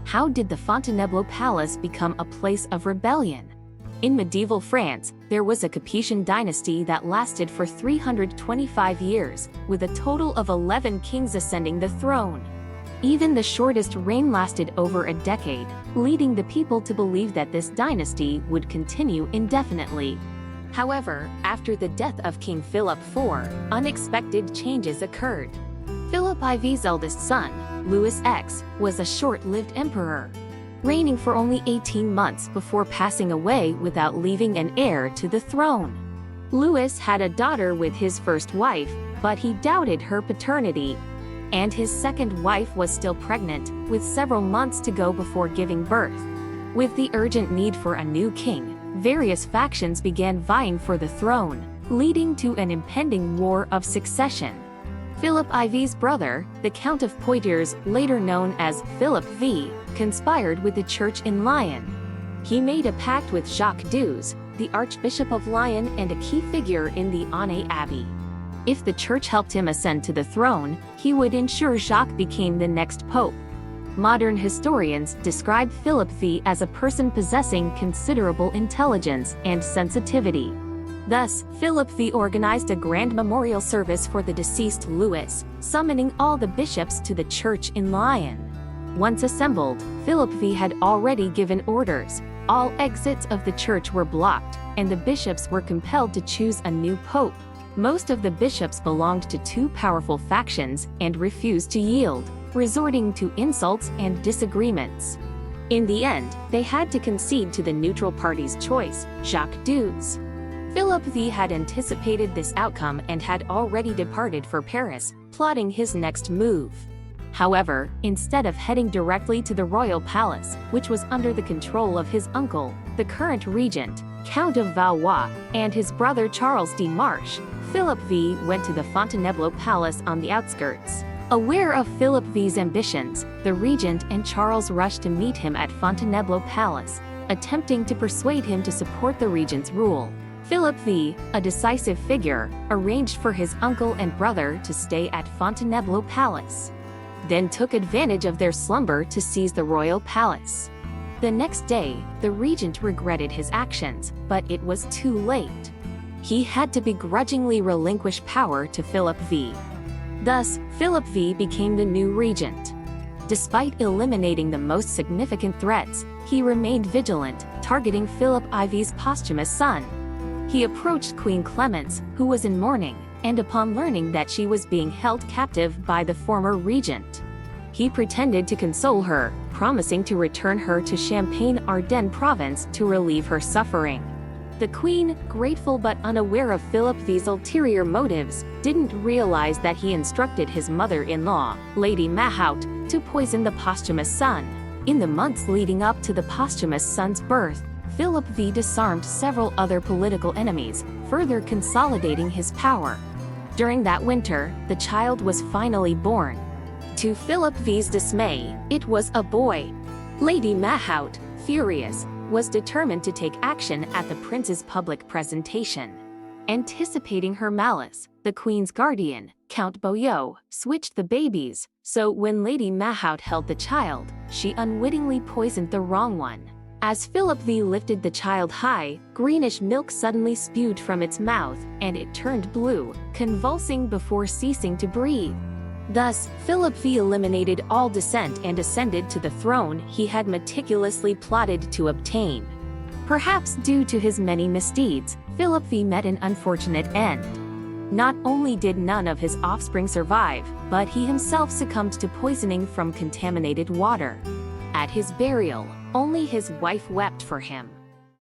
How did the Fontainebleau Palace become a place of rebellion? In medieval France, there was a Capetian dynasty that lasted for 325 years, with a total of 11 kings ascending the throne. Even the shortest reign lasted over a decade, leading the people to believe that this dynasty would continue indefinitely. However, after the death of King Philip IV, unexpected changes occurred. Philip IV's eldest son, Louis X, was a short-lived emperor, reigning for only 18 months before passing away without leaving an heir to the throne. Louis had a daughter with his first wife, but he doubted her paternity, and his second wife was still pregnant, with several months to go before giving birth. With the urgent need for a new king, various factions began vying for the throne, leading to an impending war of succession. Philip IV's brother, the Count of Poitiers, later known as Philip V, conspired with the church in Lyon. He made a pact with Jacques Douze, the Archbishop of Lyon and a key figure in the Aunay Abbey. If the church helped him ascend to the throne, he would ensure Jacques became the next pope. Modern historians describe Philip V as a person possessing considerable intelligence and sensitivity. Thus, Philip V organized a grand memorial service for the deceased Louis, summoning all the bishops to the church in Lyon. Once assembled, Philip V had already given orders. All exits of the church were blocked, and the bishops were compelled to choose a new pope. Most of the bishops belonged to two powerful factions and refused to yield, resorting to insults and disagreements. In the end, they had to concede to the neutral party's choice, Jacques Douze. Philip V had anticipated this outcome and had already departed for Paris, plotting his next move. However, instead of heading directly to the royal palace, which was under the control of his uncle, the current regent, Count of Valois, and his brother Charles de Marche, Philip V went to the Fontainebleau Palace on the outskirts. Aware of Philip V's ambitions, the regent and Charles rushed to meet him at Fontainebleau Palace, attempting to persuade him to support the regent's rule. Philip V, a decisive figure, arranged for his uncle and brother to stay at Fontainebleau Palace, then took advantage of their slumber to seize the royal palace. The next day, the regent regretted his actions, but it was too late. He had to begrudgingly relinquish power to Philip V. Thus, Philip V became the new regent. Despite eliminating the most significant threats, he remained vigilant, targeting Philip IV's posthumous son. He approached Queen Clemence, who was in mourning, and upon learning that she was being held captive by the former regent, he pretended to console her, promising to return her to Champagne-Ardenne province to relieve her suffering. The queen, grateful but unaware of Philip V's ulterior motives, didn't realize that he instructed his mother-in-law, Lady Mahaut, to poison the posthumous son. In the months leading up to the posthumous son's birth, Philip V disarmed several other political enemies, further consolidating his power. During that winter, the child was finally born. To Philip V's dismay, it was a boy. Lady Mahaut, furious, was determined to take action at the prince's public presentation. Anticipating her malice, the queen's guardian, Count Boyau, switched the babies, so when Lady Mahaut held the child, she unwittingly poisoned the wrong one. As Philip V lifted the child high, greenish milk suddenly spewed from its mouth, and it turned blue, convulsing before ceasing to breathe. Thus, Philip V eliminated all dissent and ascended to the throne he had meticulously plotted to obtain. Perhaps due to his many misdeeds, Philip V met an unfortunate end. Not only did none of his offspring survive, but he himself succumbed to poisoning from contaminated water. At his burial, only his wife wept for him.